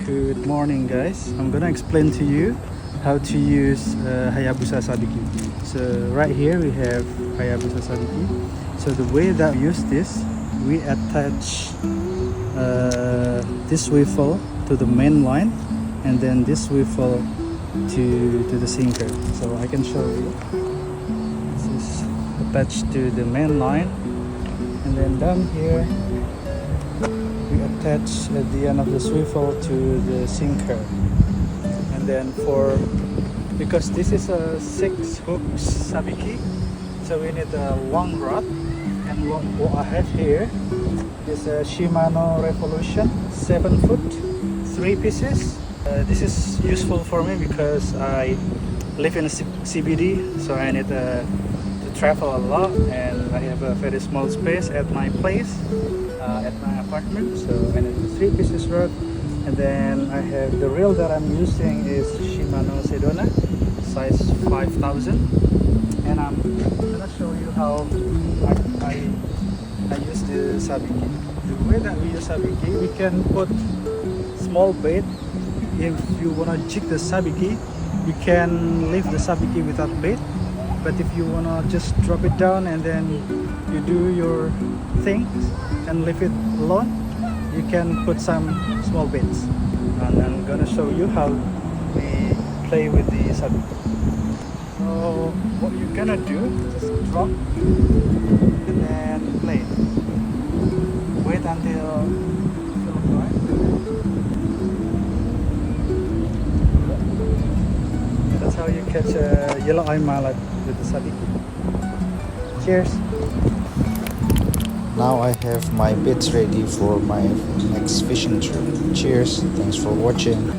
Good morning, guys. I'm gonna explain to you how to use Hayabusa Sabiki. So right here we have Hayabusa Sabiki. So the way that we use this, we attach this swivel to the main line, and then this swivel to the sinker. So I can show you. This is attached to the main line, and then down here we attach at the end of the swivel to the sinker. And then because this is a 6 hooks sabiki, so we need a long rod. And what I have here is a Shimano Revolution 7 foot, 3 pieces. This is useful for me because I live in a CBD, so I need to travel a lot, and I have a very small space at my place, at my apartment. So I need a 3 pieces rod, and then I have the reel that I'm using is Shimano Sedona size 5000, and I'm gonna show you how I use the sabiki. The way that we use sabiki, we can put small bait. If you wanna jig the sabiki, you can leave the sabiki without bait. But if you wanna just drop it down and then you do your thing and leave it alone, you can put some small baits. And I'm gonna show you how we play with the sabiki. So what you're gonna do, just drop and then play. Wait until you feel right. That's how you catch a yellow eye mallet with the sabiki. Cheers! Now I have my bits ready for my next fishing trip. Cheers, thanks for watching.